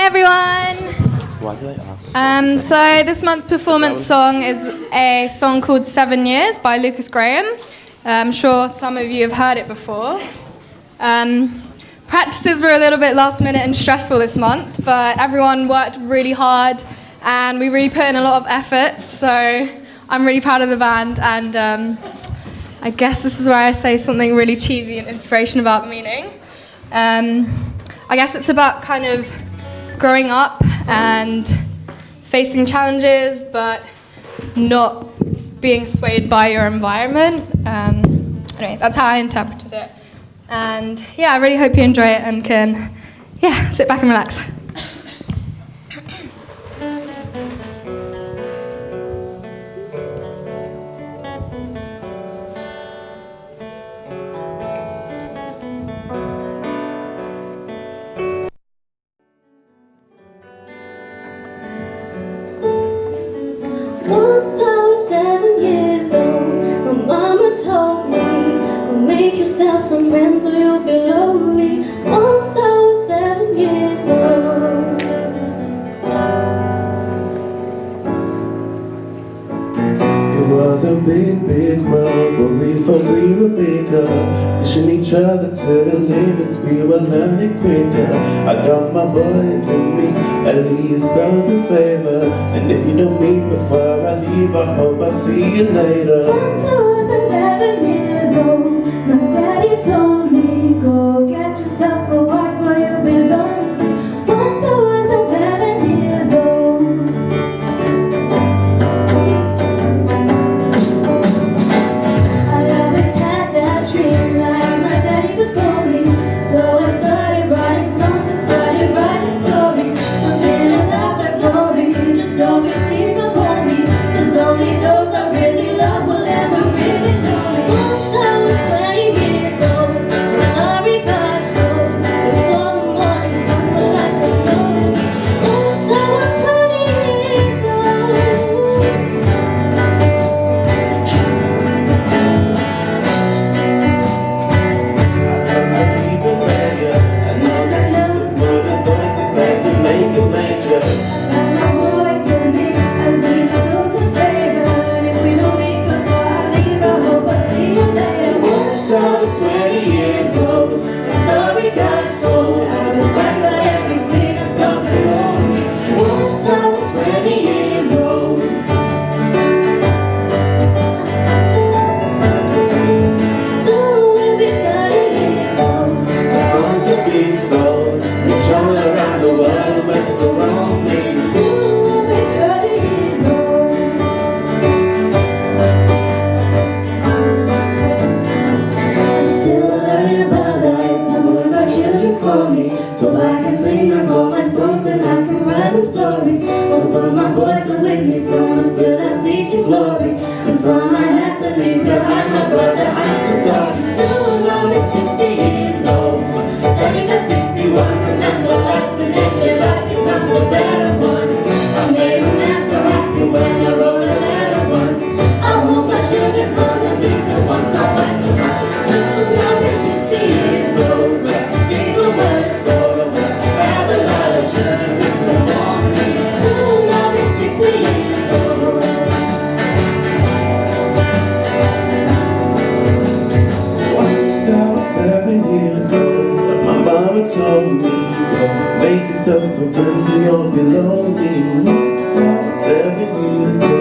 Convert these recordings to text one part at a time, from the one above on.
everyone. So this month's performance song is a song called 7 Years by Lucas Graham. I'm sure some of you have heard it before. Practices were a little bit last minute and stressful this month, but everyone worked really hard and we really put in a lot of effort, so I'm really proud of the band, and I guess this is where I say something really cheesy and inspiration about the meaning. I guess it's about kind of growing up and facing challenges, but not being swayed by your environment. Anyway, that's how I interpreted it. And yeah, I really hope you enjoy it and can, sit back and relax. Once I was 7 years old, my mama told me, go make yourself some friends or you'll be lonely. Once I was 7 years old. It was a big, big world, but we thought we were bigger. Pushing each other to the limits, we were learning quicker. I got my boys with me, at least I was in favor. And if you don't meet before I leave, I hope I see you later. Once I was 11 years old, my daddy told me, go get yourself a wife or you'll be lonely. Once I was 11 years old. I always had that dream like my daddy before me, so I started writing songs and started writing stories. Something about the glory just always seemed to hold me, 'cause only those I really love will ever really know me. Once I was 20 years old, the story got told before the morning sun, the light was lonely. Once I was 20 years old. So I can sing them all my songs and I can write them stories. Most of my boys are with me, some are still out seeking glory, and some I had to leave behind. My brother, I'm so sorry. Soon I'll be 60 years old. Daddy got 61. Remember life, and then your life becomes a better one. I made a man so happy when I wrote a letter once. I hope my children come and visit once or twice a month. Soon I'll be 60 years old. Think of what it's for. Have a lot of children who want me. Soon I'll be 60 years old. Once I was 7 years old, my mama told me, go make yourself some friends or you'll be lonely. Once I was 7 years old.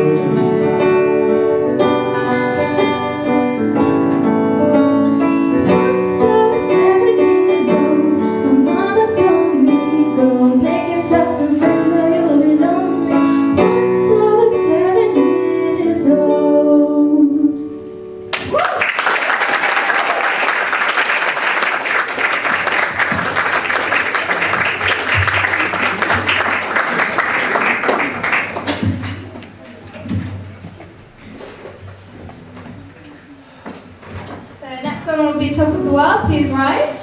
Once I was 7 years old, my mama told me, go make yourself some friends or you'll be lonely. Once I was 7 years old. So next one will be Top of the World. Please rise.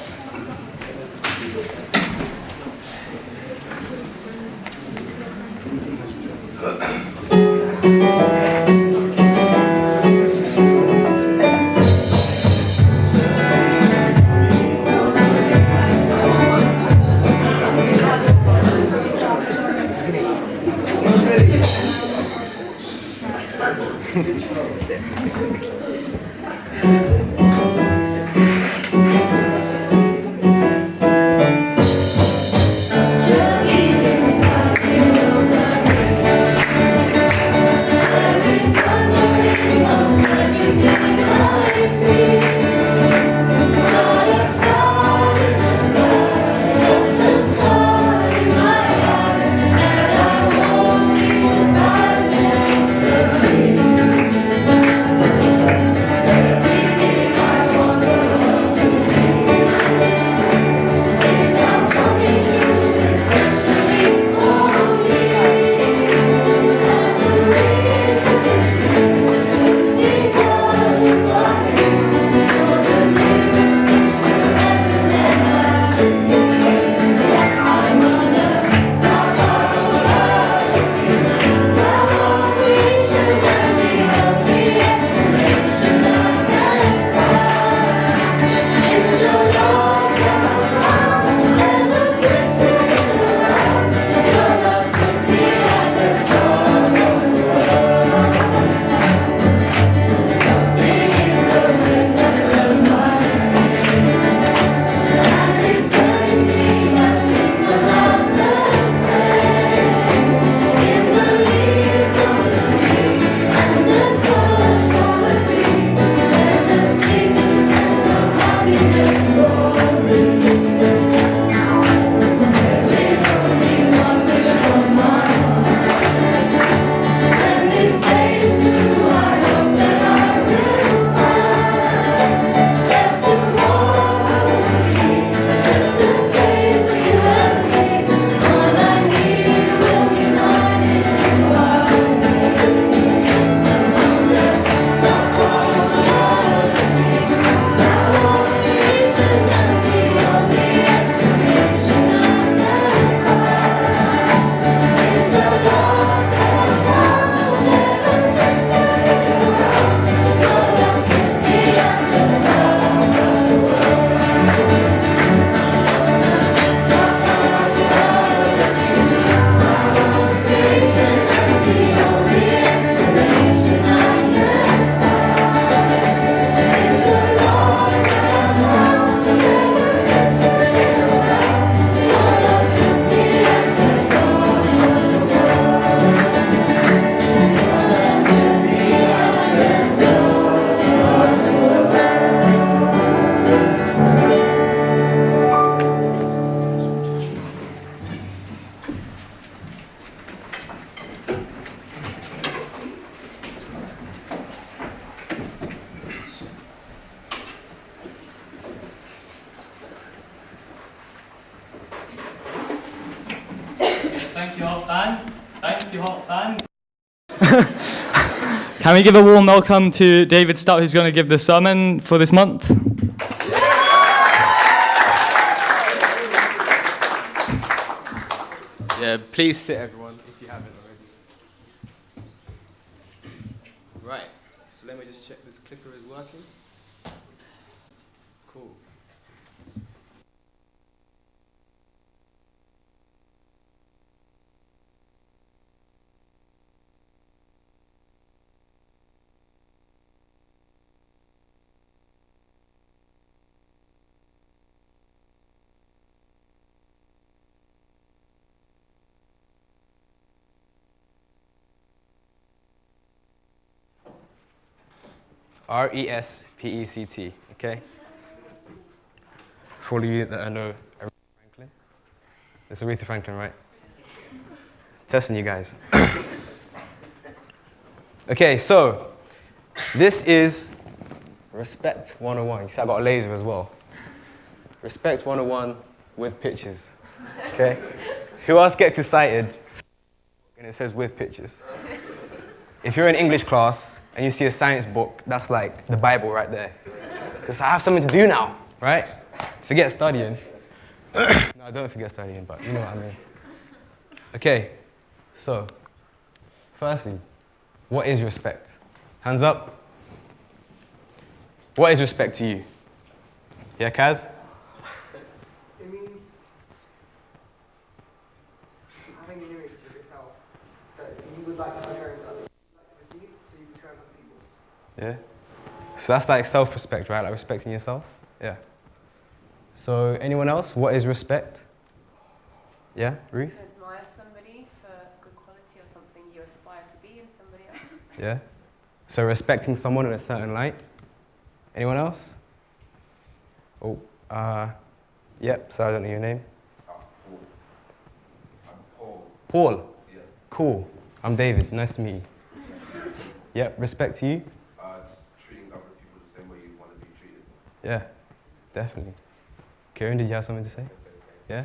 Thank you, HARP band. Thank you, HARP band. Can we give a warm welcome to David Stout, who's going to give the sermon for this month? Yeah, please sit, everyone, if you haven't already. Right, so let me just check this clicker is working. Cool. R-E-S-P-E-C-T, okay? For all of you that know Aretha Franklin. It's Aretha Franklin, right? Testing you guys. Okay, so this is Respect 101. You see I got a laser as well. Respect 101 with pictures, okay? Who else gets excited and it says with pictures? If you're in English class and you see a science book, that's like the Bible right there. Because I have something to do now, right? Forget studying. No, don't forget studying, but you know what I mean. Okay, so, firstly, what is respect? Hands up. What is respect to you? Yeah, Kaz? It means having an image of yourself that you would like to portray to others, like to receive, so you portray other people. Yeah. So that's like self-respect, right? Like respecting yourself? Yeah. So anyone else? What is respect? Yeah, Ruth? Admire somebody for good quality or something you aspire to be in somebody else. Yeah. So respecting someone in a certain light. Anyone else? Oh, yep, so I don't know your name. I'm Paul. Paul? Yeah. Cool. I'm David, nice to meet you. Yep, respect to you? It's treating other people the same way you want to be treated. Yeah, definitely. Kieran, did you have something to say? Yeah?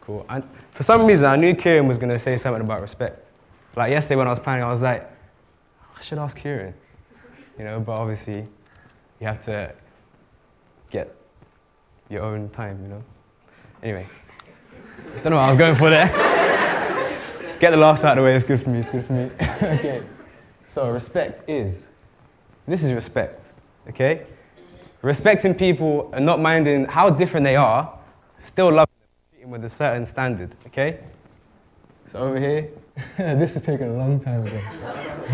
Cool. And for some reason, I knew Kieran was going to say something about respect. Like yesterday when I was planning, I was like, I should ask Kieran. You know, but obviously, you have to get your own time, you know? Anyway, don't know what I was going for there. Get the laughs out of the way, it's good for me, it's good for me. Okay, so respect is, this is respect, okay? Respecting people and not minding how different they are, still loving them, treating with a certain standard, okay? So over here, this is taken a long time ago.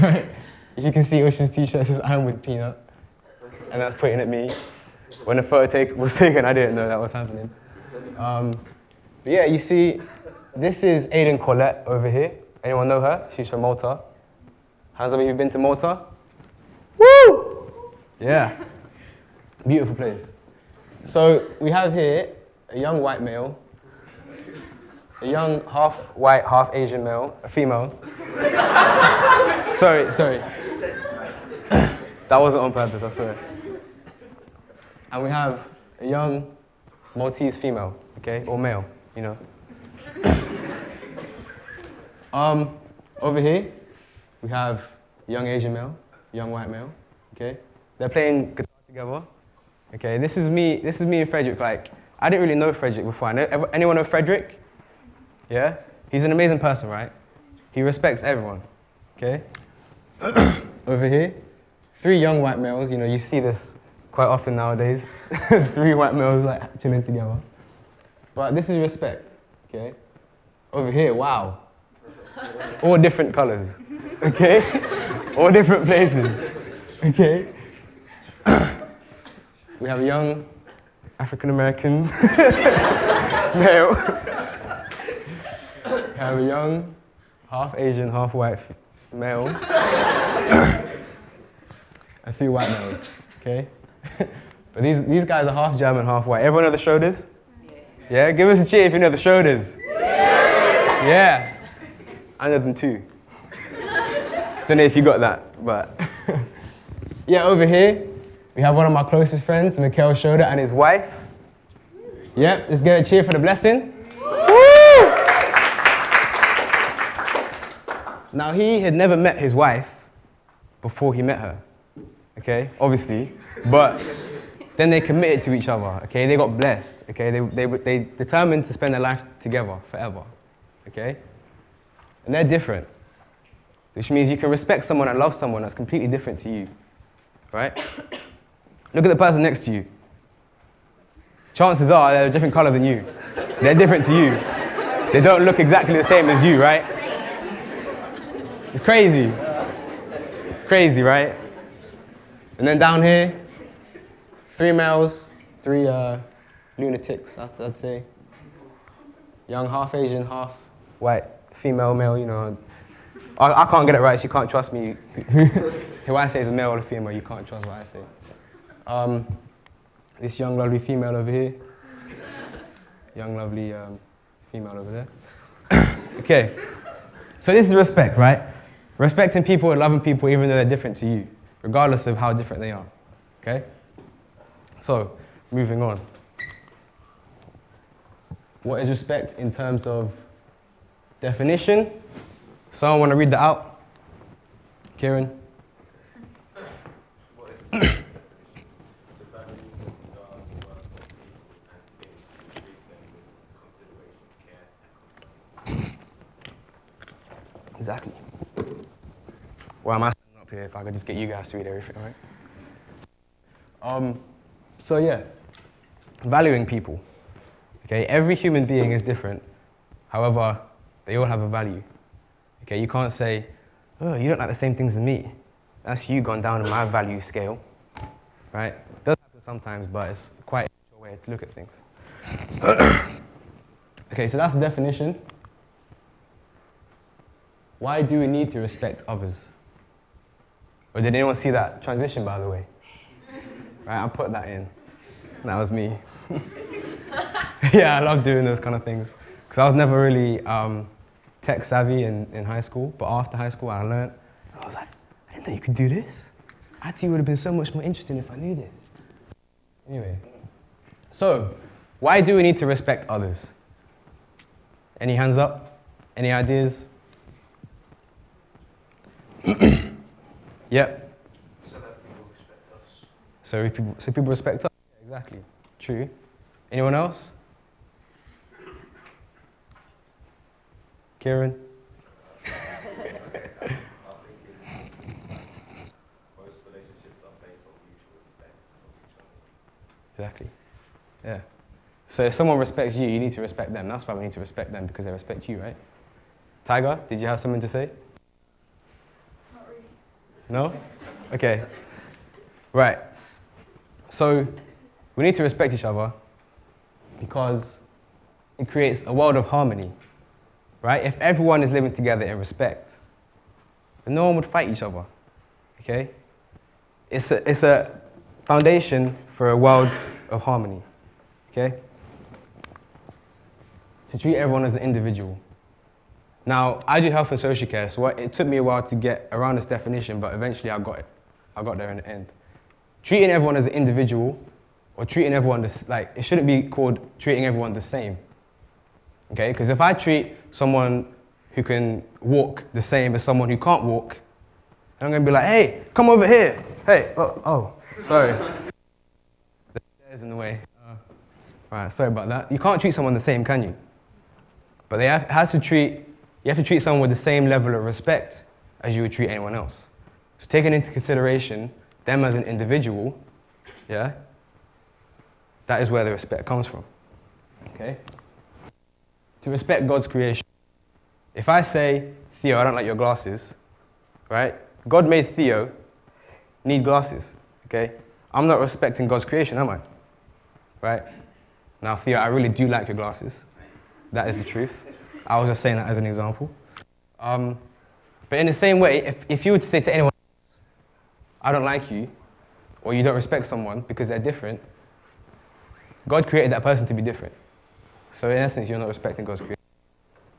Right? If you can see Ocean's t-shirt, says I'm with Peanut. And that's pointing at me. When the photo was taken, I didn't know that was happening. But yeah, you see, this is Aidan Collette over here. Anyone know her? She's from Malta. Hands up if you've been to Malta? Woo! Yeah. Beautiful place. So we have here a young white male, a young half white, half Asian male, a female. Sorry. That wasn't on purpose, I swear. And we have a young Maltese female, okay, or male, you know. Over here, we have a young Asian male, young white male, okay. They're playing guitar together, okay. This is me and Frederick. Like, I didn't really know Frederick before. Anyone know Frederick? Yeah, he's an amazing person, right? He respects everyone, okay. Over here, 3 young white males. You know, you see this quite often nowadays. 3 white males like chilling together. But this is respect, okay? Over here, wow. All different colors, okay? All different places, okay? We have a young African-American male. We have a young, half Asian, half white male. A few white males, okay? But these guys are half German, half white. Everyone know the Schroders? Yeah? Give us a cheer if you know the Schroders. Yeah. I know them too. Don't know if you got that, but... Yeah, over here, we have one of my closest friends, Mikhail Schroeder, and his wife. Yep, let's get a cheer for the blessing. Woo! Now, he had never met his wife before he met her, okay, obviously, but then they committed to each other, okay, they got blessed, okay, they determined to spend their life together forever, okay, and they're different, which means you can respect someone and love someone that's completely different to you, right? Look at the person next to you. Chances are they're a different color than you. They're different to you. They don't look exactly the same as you, right? It's crazy. Crazy, right? And then down here, 3 males, 3 lunatics, I'd say. Young, half Asian, half white, female, male, you know. I can't get it right, so you can't trust me. Who I say is a male or a female, you can't trust what I say. This young, lovely female over here. Young, lovely female over there. Okay, so this is respect, right? Respecting people and loving people even though they're different to you, regardless of how different they are, okay? So, moving on. What is respect in terms of definition? Someone want to read that out? Kieran? Exactly. Why am I standing up here if I could just get you guys to read everything, right? So yeah, valuing people. Okay, every human being is different. However, they all have a value. Okay, you can't say, oh, you don't like the same things as me. That's you gone down in my value scale, right? It does happen sometimes, but it's quite a way to look at things. Okay, so that's the definition. Why do we need to respect others? Or did anyone see that transition, by the way? Right, I put that in. That was me. Yeah, I love doing those kind of things. Because I was never really tech savvy in high school, but after high school I learned. I was like, I didn't know you could do this. IT would have been so much more interesting if I knew this. Anyway, so why do we need to respect others? Any hands up? Any ideas? Yep. So that people respect us. So people respect us? Yeah, exactly. True. Anyone else? Kieran? I was thinking most relationships are based on mutual respect of each other. Exactly. Yeah. So if someone respects you, you need to respect them. That's why we need to respect them, because they respect you, right? Tiger, did you have something to say? Not really. No? Okay. Right. So we need to respect each other because it creates a world of harmony, right? If everyone is living together in respect, then no one would fight each other, okay? It's a foundation for a world of harmony, okay? To treat everyone as an individual. Now, I do health and social care, so it took me a while to get around this definition, but eventually I got it. I got there in the end. Treating everyone as an individual, or treating everyone, it shouldn't be called treating everyone the same. Okay, because if I treat someone who can walk the same as someone who can't walk, I'm going to be like, hey, come over here. Hey, oh, sorry. The chair's in the way. Right, sorry about that. You can't treat someone the same, can you? But you have to treat someone with the same level of respect as you would treat anyone else. So taking into consideration them as an individual, yeah, that is where the respect comes from, okay? To respect God's creation. If I say, Theo, I don't like your glasses, right? God made Theo need glasses, okay? I'm not respecting God's creation, am I? Right? Now, Theo, I really do like your glasses. That is the truth. I was just saying that as an example. But in the same way, if you were to say to anyone else, I don't like you, or you don't respect someone because they're different, God created that person to be different. So in essence, you're not respecting God's creation.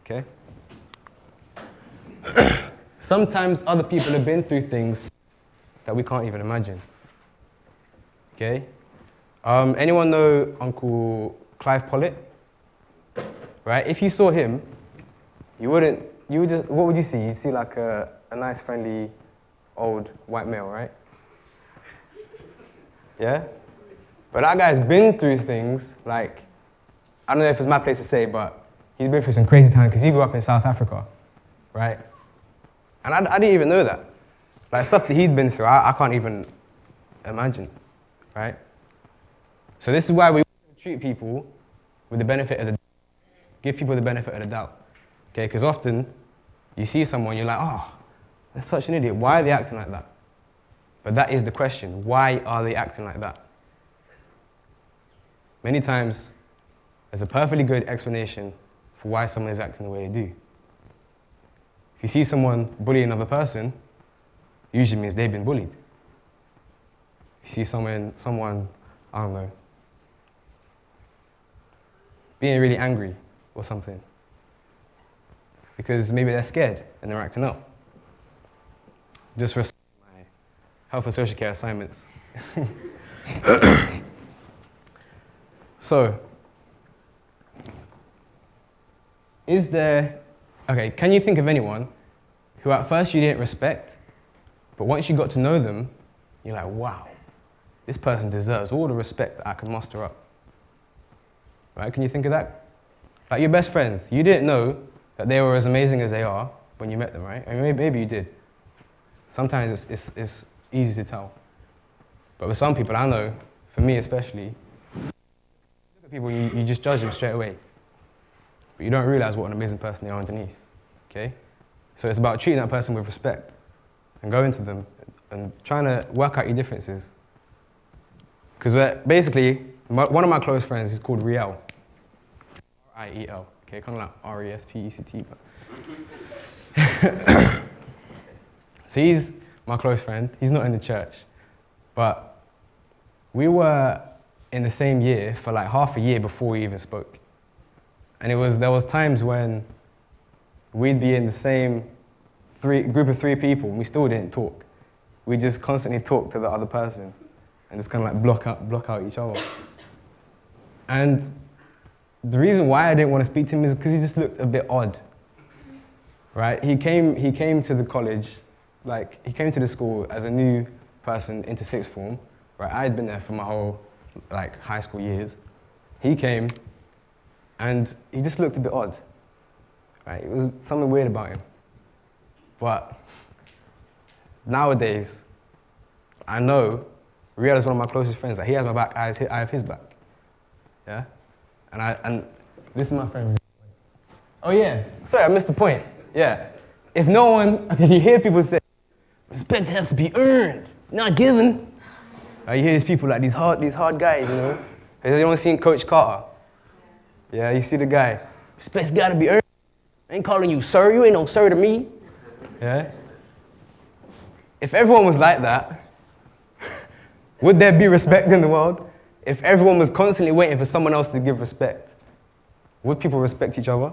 Okay? Sometimes other people have been through things that we can't even imagine. Okay? Anyone know Uncle Clive Pollitt? Right? If you saw him, you wouldn't what would you see? You'd see like a nice, friendly, old white male, right? Yeah? But that guy's been through things like, I don't know if it's my place to say, but he's been through some crazy times because he grew up in South Africa, right? And I didn't even know that. Like stuff that he'd been through, I can't even imagine, right? So this is why we treat people with the benefit of the doubt. Give people the benefit of the doubt, okay? Because often you see someone, you're like, oh, they're such an idiot. Why are they acting like that? But that is the question. Why are they acting like that? Many times, there's a perfectly good explanation for why someone is acting the way they do. If you see someone bully another person, usually means they've been bullied. If you see someone, I don't know, being really angry or something, because maybe they're scared and they're acting up. Just for my health and social care assignments. So, can you think of anyone who at first you didn't respect, but once you got to know them, you're like, wow, this person deserves all the respect that I can muster up. Right, can you think of that? Like your best friends, you didn't know that they were as amazing as they are when you met them, right? I mean, maybe you did. Sometimes it's easy to tell. But with some people, I know, for me especially, look at people, you just judge them straight away. But you don't realize what an amazing person they are underneath, okay? So it's about treating that person with respect and going to them and trying to work out your differences. Because basically, one of my close friends is called Riel. R-I-E-L, okay, kind of like R-E-S-P-E-C-T, but. So he's my close friend. He's not in the church, but we were in the same year for like half a year before we even spoke. And there was times when we'd be in the same group of 3 people and we still didn't talk. We just constantly talked to the other person and just kind of like block out each other. And the reason why I didn't want to speak to him is because he just looked a bit odd, right? He came to the college, like he came to the school as a new person into 6th form, right? I had been there for my whole like high school years. He came and he just looked a bit odd, right? It was something weird about him. But nowadays, I know Riel is one of my closest friends. Like, he has my back, I have his back. Yeah? And this is my friend. Oh yeah, sorry, I missed the point. Yeah. If no one, you hear people say, respect has to be earned, not given. You hear these people like these hard guys, you know? Have you ever seen Coach Carter? Yeah, you see the guy, respect's gotta be earned. I ain't calling you sir, you ain't no sir to me. Yeah? If everyone was like that, would there be respect in the world? If everyone was constantly waiting for someone else to give respect, would people respect each other?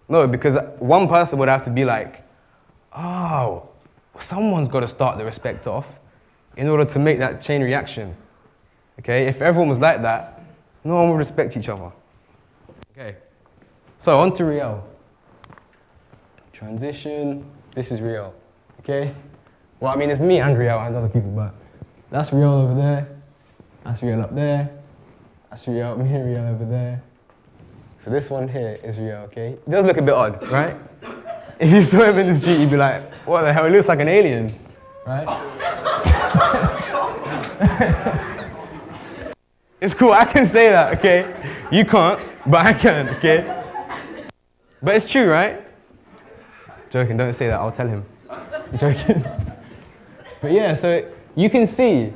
No, because one person would have to be like, oh, someone's got to start the respect off in order to make that chain reaction. Okay, if everyone was like that, no one would respect each other. Okay, so on to Riel. Transition, this is Riel, okay? Well, I mean, it's me and Riel and other people, but that's Riel over there. That's Riel up there. That's Riel up here, Riel over there. So this one here is Riel, okay? It does look a bit odd, right? If you saw him in the street, you'd be like, what the hell, he looks like an alien, right? It's cool, I can say that, okay? You can't, but I can, okay? But it's true, right? Joking, don't say that, I'll tell him. I'm joking. But yeah, so you can see,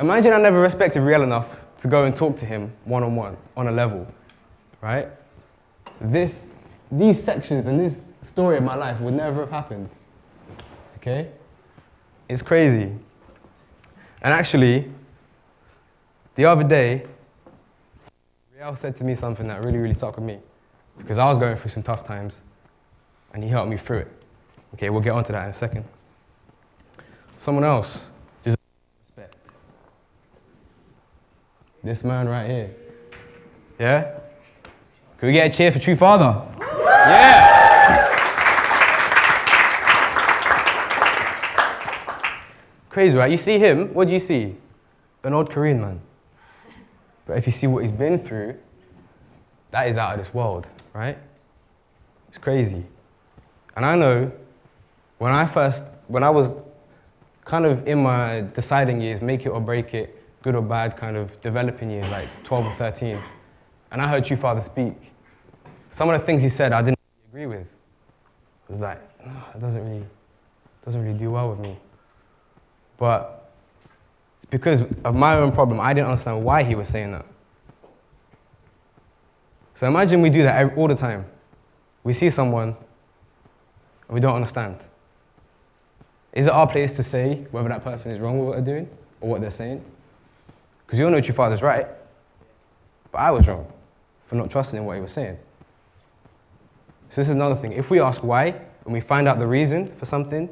imagine I never respected Riel enough to go and talk to him one-on-one, on a level, right? These sections and this story of my life would never have happened, okay? It's crazy. And actually, the other day, Riel said to me something that really, really stuck with me, because I was going through some tough times, and he helped me through it. Okay, we'll get onto that in a second. Someone else deserves respect. This man right here. Yeah? Can we get a cheer for True Father? Yeah! Crazy, right? You see him, what do you see? An old Korean man. But if you see what he's been through, that is out of this world, right? It's crazy. And I know when I was kind of in my deciding years, make it or break it, good or bad, kind of developing years, like 12 or 13, and I heard True Father speak, some of the things he said I didn't agree with. I was like, no, it doesn't really do well with me. But it's because of my own problem. I didn't understand why he was saying that. So imagine we do that all the time. We see someone and we don't understand. Is it our place to say whether that person is wrong with what they're doing or what they're saying? Because you all know True Father's right, but I was wrong for not trusting in what he was saying. So this is another thing. If we ask why and we find out the reason for something,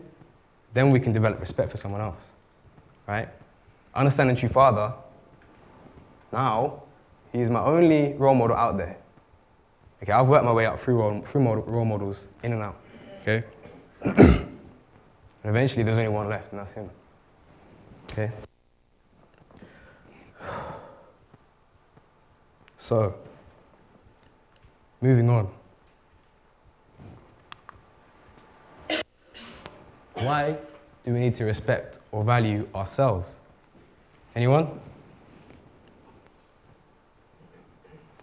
then we can develop respect for someone else, right? Understanding True Father, now, he is my only role model out there. Okay, I've worked my way up through role models, in and out, okay? And eventually there's only one left, and that's him, okay? So, moving on. Why do we need to respect or value ourselves? Anyone?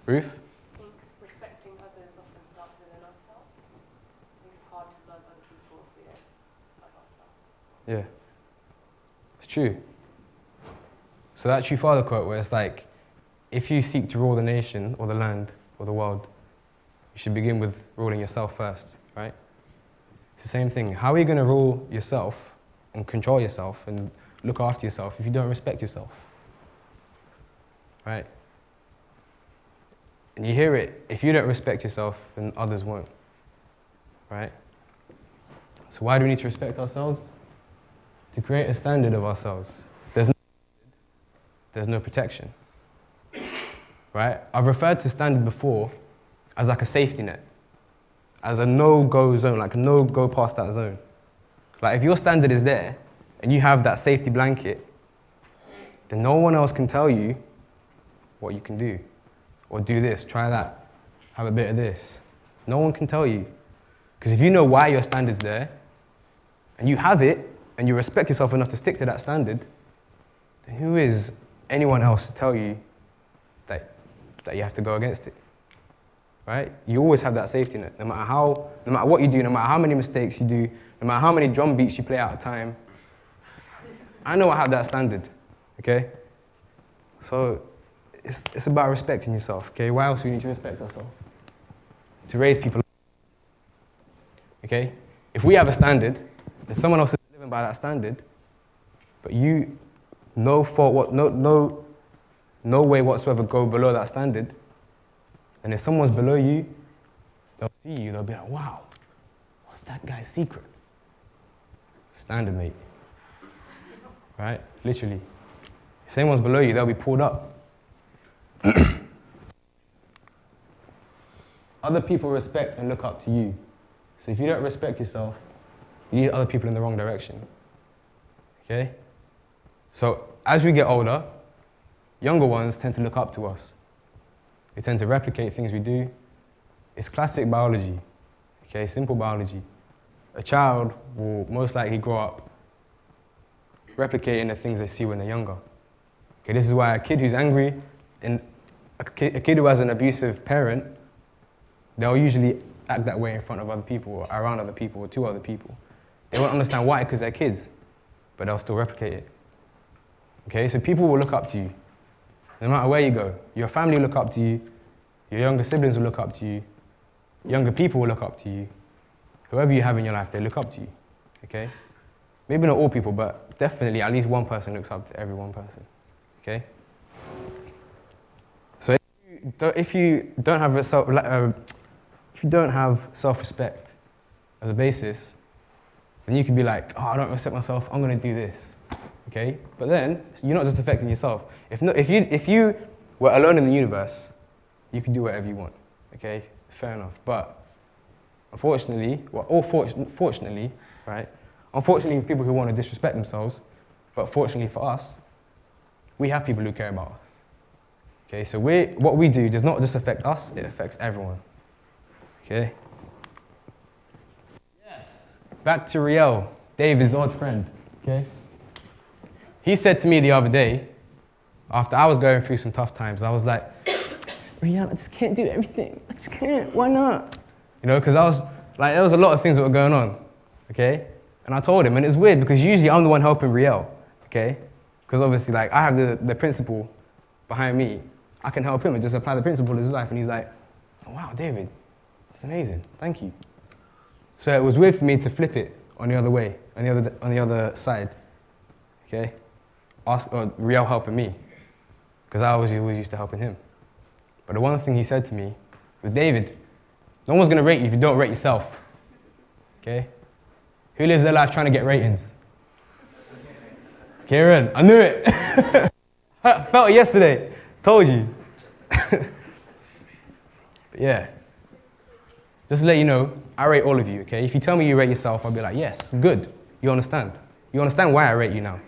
Ruth? I think respecting others often starts within ourselves. I think it's hard to love other people if we don't love ourselves. Yeah. It's true. So that True Father quote where it's like, if you seek to rule the nation or the land or the world, you should begin with ruling yourself first, right? It's the same thing. How are you going to rule yourself and control yourself and look after yourself if you don't respect yourself? Right? And you hear it, if you don't respect yourself, then others won't. Right? So why do we need to respect ourselves? To create a standard of ourselves. There's no protection. Right? I've referred to standard before as like a safety net, as a no-go zone, like a no-go past that zone. Like if your standard is there and you have that safety blanket, then no one else can tell you what you can do. Or do this, try that, have a bit of this. No one can tell you. Because if you know why your standard's there, and you have it, and you respect yourself enough to stick to that standard, then who is anyone else to tell you that you have to go against it? Right? You always have that safety net. No matter what you do, no matter how many mistakes you do, no matter how many drum beats you play out of time, I know I have that standard, okay? So it's about respecting yourself, okay? Why else do we need to respect ourselves? To raise people, okay? If we have a standard, and someone else is living by that standard, but you, no way whatsoever go below that standard, and if someone's below you, they'll see you, they'll be like, wow, what's that guy's secret? Standard, mate. Right? Literally. If someone's below you, they'll be pulled up. Other people respect and look up to you. So if you don't respect yourself, you lead other people in the wrong direction. Okay? So as we get older, younger ones tend to look up to us. They tend to replicate things we do. It's classic biology, okay, simple biology. A child will most likely grow up replicating the things they see when they're younger. Okay, this is why a kid who's angry and a kid who has an abusive parent, they'll usually act that way in front of other people, or around other people, or to other people. They won't understand why, because they're kids, but they'll still replicate it. Okay, so people will look up to you. No matter where you go, your family will look up to you, your younger siblings will look up to you, younger people will look up to you. Whoever you have in your life, they look up to you, okay? Maybe not all people, but definitely at least one person looks up to every one person, okay? So if you don't have self-respect as a basis, then you can be like, oh, I don't respect myself, I'm gonna do this. Okay? But then, you're not just affecting yourself. If you were alone in the universe, you can do whatever you want. Okay? Fair enough. But unfortunately, fortunately, right? Unfortunately, people who want to disrespect themselves, But fortunately for us, we have people who care about us. Okay, so what we do does not just affect us, it affects everyone. Okay? Yes. Back to Riel, David's odd friend. Okay? He said to me the other day, after I was going through some tough times, I was like, Riel, I just can't do everything. I just can't. Why not? You know, because I was like, there was a lot of things that were going on. Okay? And I told him, and it's weird because usually I'm the one helping Riel. Okay? Because obviously, like, I have the principle behind me. I can help him and just apply the principle to his life. And he's like, oh, wow, David, that's amazing. Thank you. So it was weird for me to flip it on the other way, on the other side. Okay? Riel helping me. Because I was always used to helping him. But the one thing he said to me was, David, no one's going to rate you if you don't rate yourself. Okay? Who lives their life trying to get ratings? Kieran, I knew it. I felt it yesterday. Told you. But yeah. Just to let you know, I rate all of you, okay? If you tell me you rate yourself, I'll be like, yes, good. You understand. You understand why I rate you now.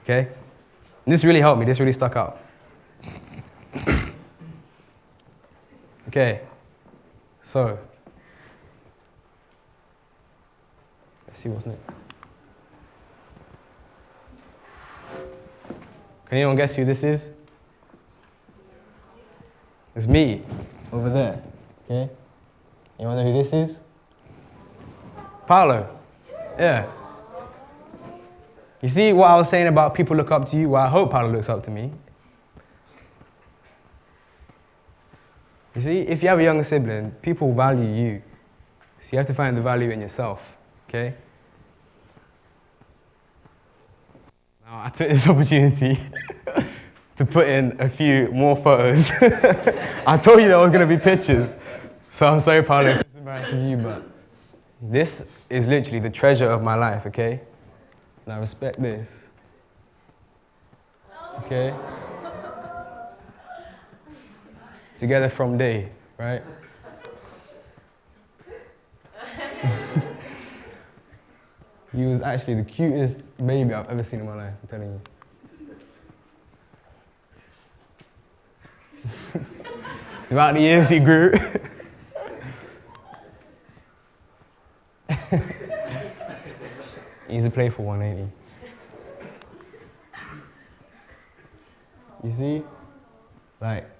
Okay? And this really helped me. This really stuck out. Okay. So, let's see what's next. Can anyone guess who this is? It's me, over there, okay? Anyone know who this is? Paolo, yeah. You see what I was saying about people look up to you? Well, I hope Paolo looks up to me. You see, if you have a younger sibling, people value you. So you have to find the value in yourself, okay? Now, I took this opportunity to put in a few more photos. I told you there was going to be pictures. So I'm sorry, Paolo, if this embarrasses you, but this is literally the treasure of my life, okay? Now respect this. Okay? Together from day, right? He was actually the cutest baby I've ever seen in my life, I'm telling you. Throughout the years he grew. He's a playful one, ain't he? You see? Like,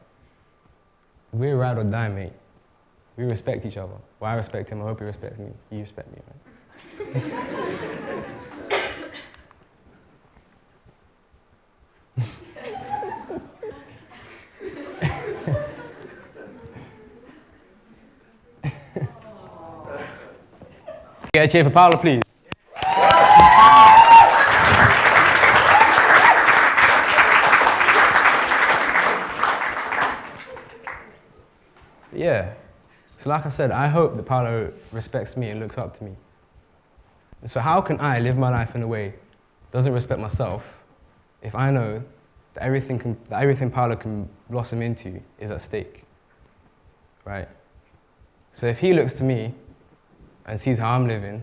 we're ride or die, mate. We respect each other. Well, I respect him, I hope he respects me. You respect me, right? Get a cheer for Paolo, please. Yeah. So like I said, I hope that Paolo respects me and looks up to me. So how can I live my life in a way that doesn't respect myself if I know that everything Paolo can blossom into is at stake, right? So if he looks to me and sees how I'm living,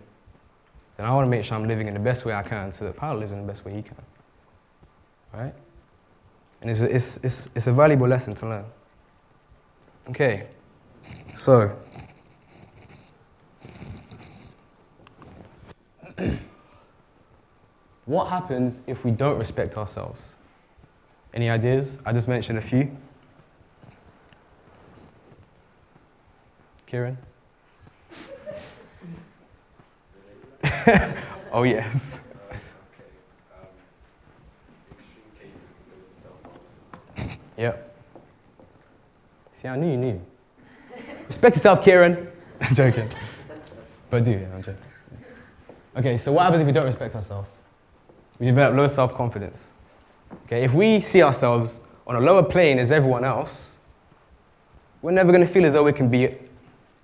then I want to make sure I'm living in the best way I can so that Paolo lives in the best way he can, right? And it's a valuable lesson to learn. Okay, so what happens if we don't respect ourselves? Any ideas? I just mentioned a few. Kieran? Oh, yes. Yep. See, I knew you knew. Respect yourself, Kieran. I'm joking. But do, yeah, I'm joking. Okay, so what happens if we don't respect ourselves? We develop low self-confidence. Okay, if we see ourselves on a lower plane as everyone else, we're never going to feel as though we can be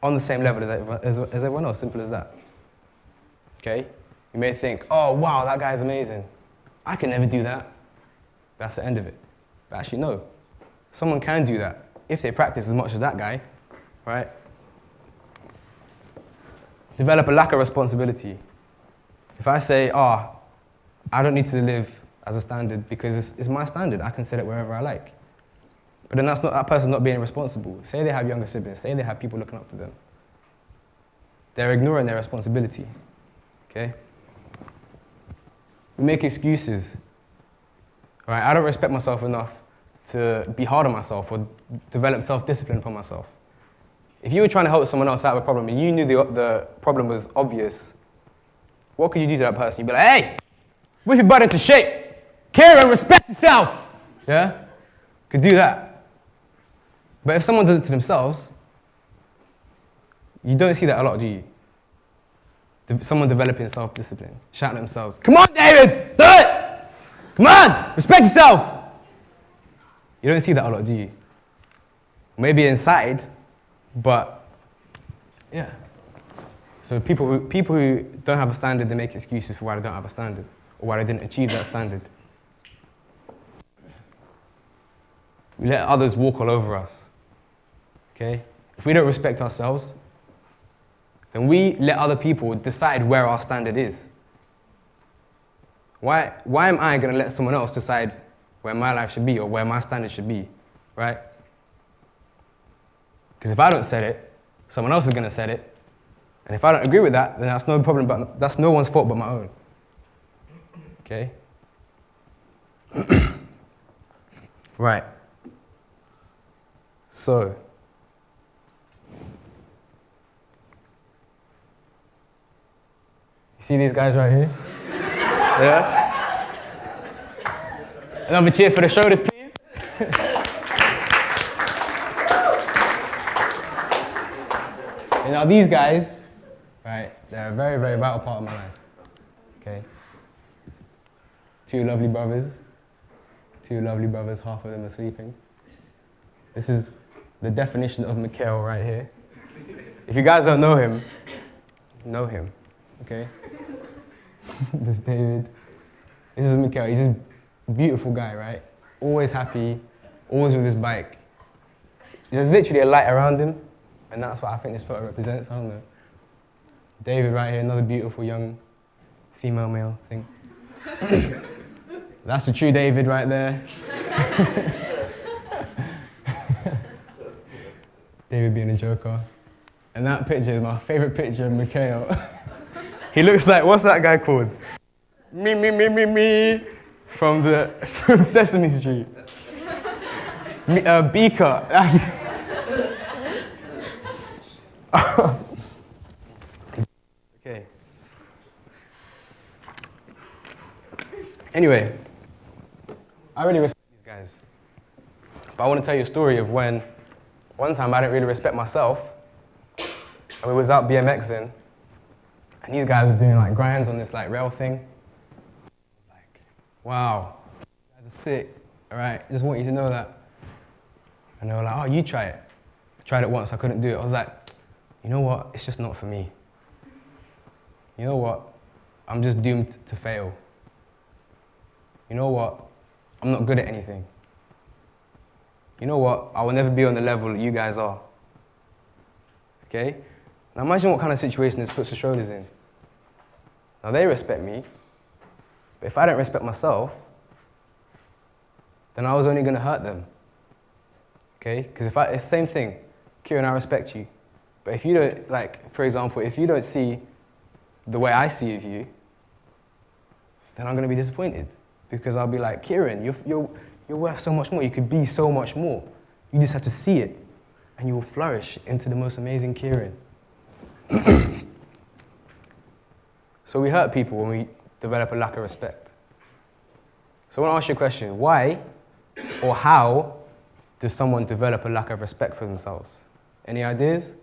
on the same level as everyone else, simple as that. Okay? You may think, oh, wow, that guy's amazing. I can never do that. That's the end of it. But actually, no. Someone can do that if they practice as much as that guy, right? Develop a lack of responsibility. If I say, I don't need to live as a standard because it's my standard. I can set it wherever I like. But then that person's not being responsible. Say they have younger siblings, say they have people looking up to them. They're ignoring their responsibility, okay? We make excuses, right? I don't respect myself enough to be hard on myself or develop self-discipline for myself. If you were trying to help someone else out with a problem and you knew the problem was obvious, what could you do to that person? You'd be like, hey, whip your butt into shape. Care and respect yourself. Yeah? Could do that. But if someone does it to themselves, you don't see that a lot, do you? Someone developing self-discipline, shouting at themselves, come on, David, do it! Come on, respect yourself! You don't see that a lot, do you? Maybe inside, but yeah. So people who don't have a standard, they make excuses for why they don't have a standard or why they didn't achieve that standard. We let others walk all over us, okay? If we don't respect ourselves, then we let other people decide where our standard is. Why am I going to let someone else decide where my life should be or where my standard should be, right? Because if I don't set it, someone else is going to set it. And if I don't agree with that, then that's no problem, but that's no one's fault but my own. Okay? Right. So, you see these guys right here? Yeah? Another cheer for the shoulders, please. And now these guys, right, they're a very, very vital part of my life, okay? Two lovely brothers, half of them are sleeping. This is the definition of Mikhail right here. If you guys don't know him, okay? This is David. This is Mikhail. He's this beautiful guy, right? Always happy, always with his bike. There's literally a light around him, and that's what I think this photo represents. I don't know. David right here, another beautiful young female male thing. That's the true David right there. David being a joker. And that picture is my favorite picture of Mikhail. He looks like, what's that guy called? Me, from Sesame Street. Beaker. That's okay. Anyway, I really respect these guys. But I want to tell you a story of when one time I didn't really respect myself, and we was out BMXing, and these guys were doing like grinds on this like rail thing. I was like, wow, you guys are sick, all right? Just want you to know that. And they were like, oh, you try it. I tried it once, I couldn't do it. I was like, you know what? It's just not for me. You know what? I'm just doomed to fail. You know what? I'm not good at anything. You know what? I will never be on the level that you guys are. Okay? Now imagine what kind of situation this puts the shoulders in. Now they respect me, but if I don't respect myself, then I was only going to hurt them. Okay? Because it's the same thing. Kieran, I respect you. But if you don't, like, for example, if you don't see the way I see of you, then I'm going to be disappointed. Because I'll be like, Kieran, you're worth so much more. You could be so much more. You just have to see it, and you will flourish into the most amazing Kieran. So we hurt people when we develop a lack of respect. So I want to ask you a question. Why or how does someone develop a lack of respect for themselves? Any ideas?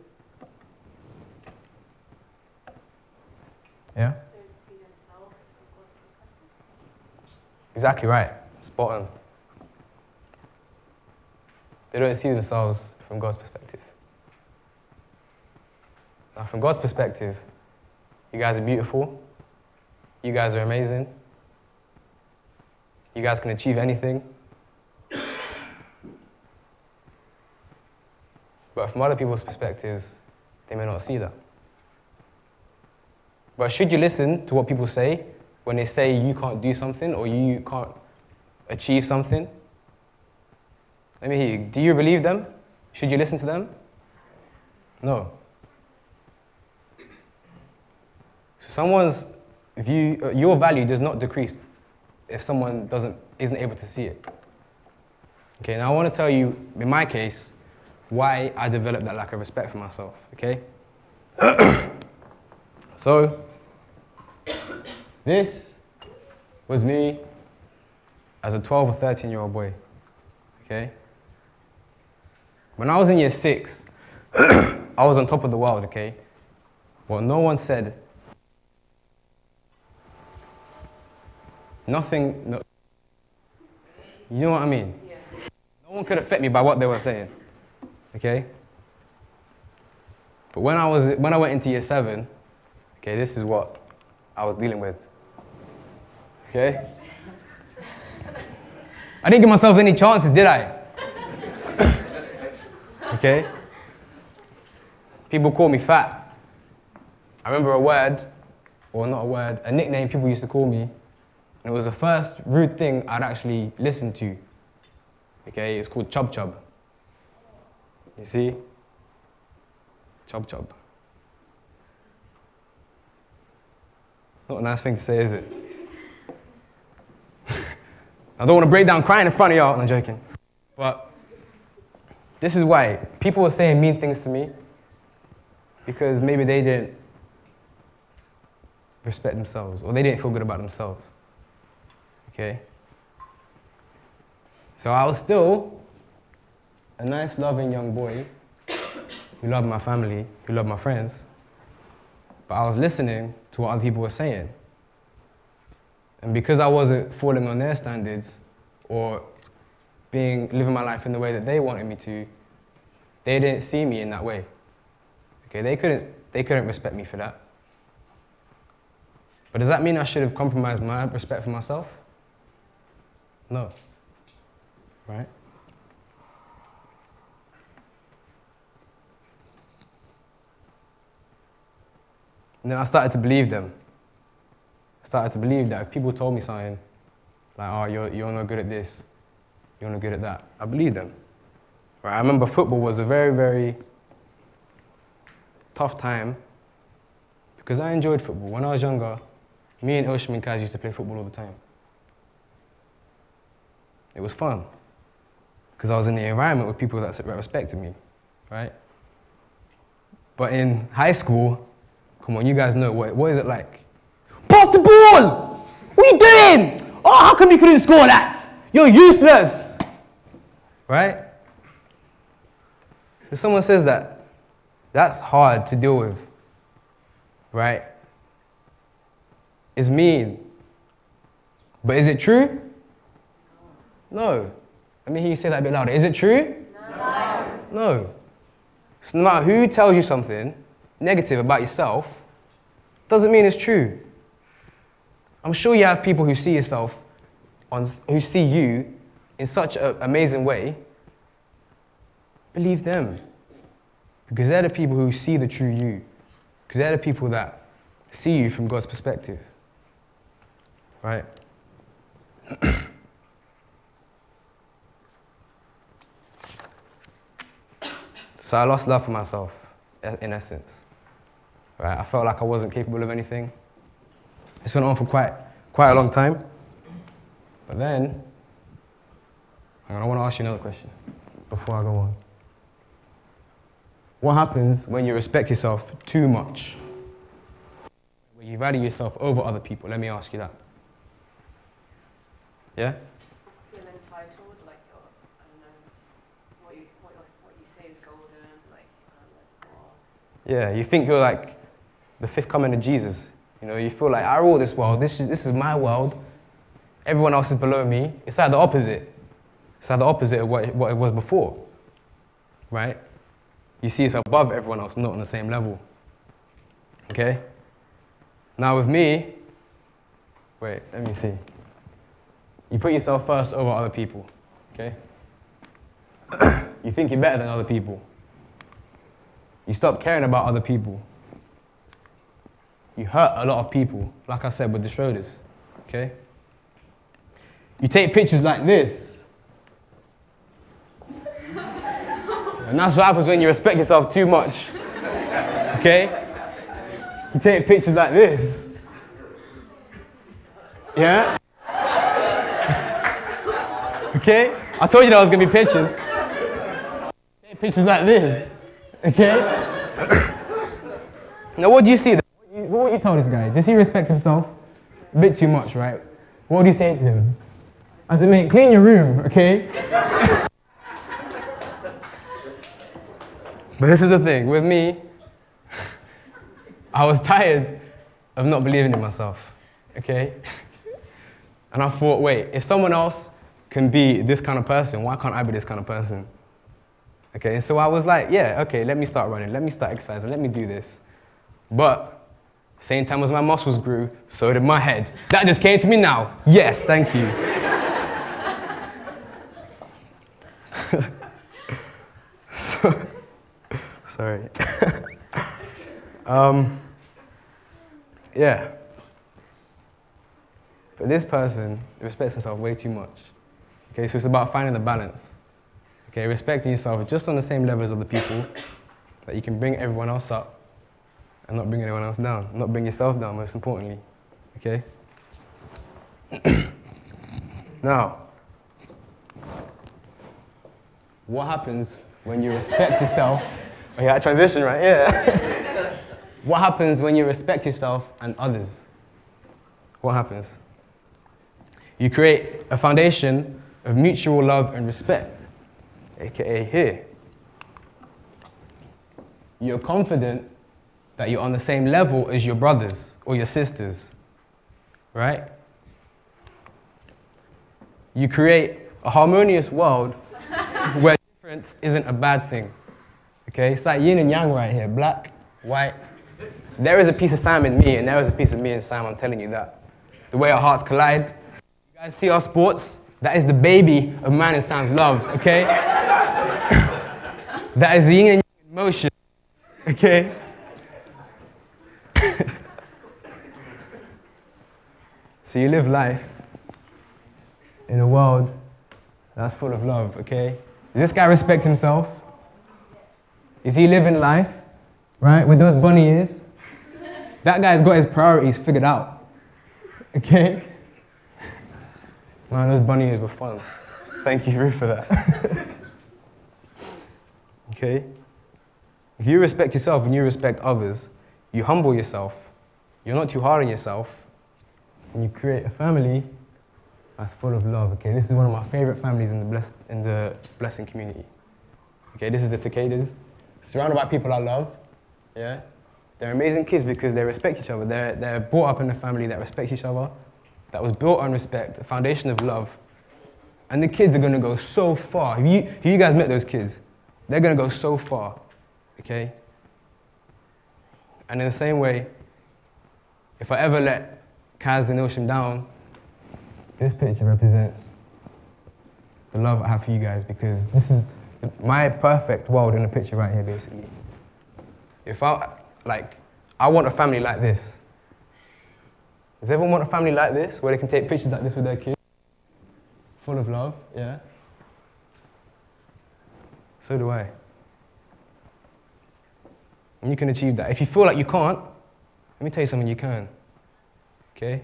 Yeah? Exactly right. Spot on. They don't see themselves from God's perspective. Now, from God's perspective, you guys are beautiful. You guys are amazing. You guys can achieve anything. But from other people's perspectives, they may not see that. But should you listen to what people say when they say you can't do something or you can't achieve something? Let me hear you. Do you believe them? Should you listen to them? No. So someone's view, your value does not decrease if someone isn't able to see it. Okay, now I want to tell you, in my case, why I developed that lack of respect for myself, okay? So, this was me as a 12 or 13-year-old boy, okay? When I was in year 6, I was on top of the world, okay? What no one said, nothing, no, you know what I mean? Yeah. No one could affect me by what they were saying, okay? But when I went into year 7, okay, this is what I was dealing with, okay? I didn't give myself any chances, did I? Okay? People call me fat. I remember a nickname people used to call me, and it was the first rude thing I'd actually listened to. Okay, it's called chub chub. You see? Chub chub. It's not a nice thing to say, is it? I don't want to break down crying in front of y'all. I'm joking. But this is why people were saying mean things to me, because maybe they didn't respect themselves or they didn't feel good about themselves. Okay? So I was still a nice, loving young boy who loved my family, who loved my friends, but I was listening to what other people were saying. And because I wasn't falling on their standards or living my life in the way that they wanted me to, they didn't see me in that way. Okay, they couldn't respect me for that. But does that mean I should have compromised my respect for myself? No. Right? And then I started to believe them. I started to believe that if people told me something, like, oh, you're not good at this, you're not good at that, I believed them. Right? I remember football was a very, very tough time because I enjoyed football. When I was younger, me and Osham and Kaz used to play football all the time. It was fun because I was in the environment with people that respected me, right? But in high school, come on, you guys know, what is it like? Pass the ball! What are you doing? Oh, how come you couldn't score that? You're useless, right? If someone says that, that's hard to deal with, right? It's mean. But is it true? No. Let me hear you say that a bit louder. Is it true? No. No. So no matter who tells you something negative about yourself, doesn't mean it's true. I'm sure you have people who see who see you in such an amazing way. Believe them. Because they're the people who see the true you. Because they're the people that see you from God's perspective. Right? So I lost love for myself, in essence. Right? I felt like I wasn't capable of anything. This went on for quite a long time. But then, I want to ask you another question before I go on. What happens when you respect yourself too much? When you value yourself over other people? Let me ask you that. Yeah? Feel entitled, like you're, I don't know, what you say is golden, like, yeah, you think you're like the fifth coming of Jesus. You know, you feel like, I rule this world, this is my world, everyone else is below me. It's like the opposite. It's like the opposite of what it was before, right? You see it's above everyone else, not on the same level, okay? Now with me, wait, let me see. You put yourself first over other people, okay? You think you're better than other people. You stop caring about other people. You hurt a lot of people, like I said with the Schroders. okay? You take pictures like this. And that's what happens when you respect yourself too much, okay? You take pictures like this. Yeah? Okay? I told you there was gonna be pictures. Take pictures like this, okay? Now what do you see? What would you tell this guy? Does he respect himself? A bit too much, right? What would you say to him? I said, mate, clean your room, okay? But this is the thing, with me, I was tired of not believing in myself, okay? And I thought, wait, if someone else can be this kind of person, why can't I be this kind of person? Okay, so I was like, yeah, okay, let me start running, let me start exercising, let me do this. But same time as my muscles grew, so did my head. That just came to me now. Yes, thank you. Sorry. Yeah. But this person respects himself way too much. Okay, so it's about finding the balance. Okay, respecting yourself just on the same level as other people, that you can bring everyone else up and not bring anyone else down. Not bring yourself down, most importantly. Okay? Now, what happens when you respect yourself? Oh yeah, transition, right? Yeah. What happens when you respect yourself and others? What happens? You create a foundation of mutual love and respect, aka here. You're confident that you're on the same level as your brothers or your sisters, right? You create a harmonious world where difference isn't a bad thing, okay? It's like yin and yang right here, black, white. There is a piece of Sam in me and there is a piece of me in Sam, I'm telling you that. The way our hearts collide. You guys see our sports? That is the baby of mine and Sam's love, okay? That is the yin and yang in motion, okay? So you live life in a world that's full of love, okay? Does this guy respect himself? Is he living life, right, with those bunny ears? That guy's got his priorities figured out, okay? Man, those bunny ears were fun. Thank you, Ruth, for that. Okay? If you respect yourself and you respect others, you humble yourself, you're not too hard on yourself, and you create a family that's full of love, okay? This is one of my favorite families in the blessing community. Okay, this is the Takedas. Surrounded by people I love, yeah? They're amazing kids because they respect each other. They're brought up in a family that respects each other, that was built on respect, a foundation of love. And the kids are gonna go so far. Have you guys met those kids? They're gonna go so far, okay? And in the same way, if I ever let Kaz and Ilsham down, this picture represents the love I have for you guys because this is my perfect world in a picture right here, basically. If I want a family like this. Does everyone want a family like this, where they can take pictures like this with their kids? Full of love, yeah? So do I. And you can achieve that. If you feel like you can't, let me tell you something, you can. Okay?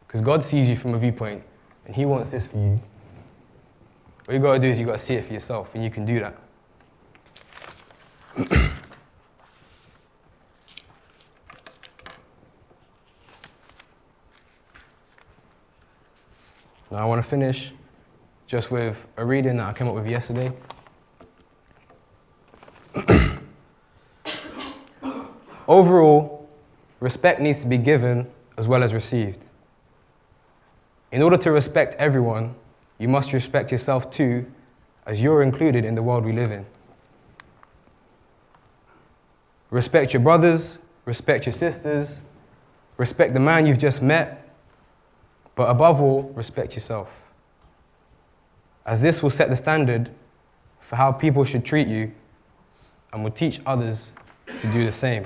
Because God sees you from a viewpoint, and He wants this for you. What you gotta do is you gotta see it for yourself, and you can do that. Now I want to finish just with a reading that I came up with yesterday. Overall, respect needs to be given as well as received. In order to respect everyone, you must respect yourself too, as you're included in the world we live in. Respect your brothers, respect your sisters, respect the man you've just met, but above all, respect yourself. As this will set the standard for how people should treat you and will teach others to do the same.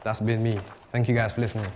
That's been me. Thank you guys for listening.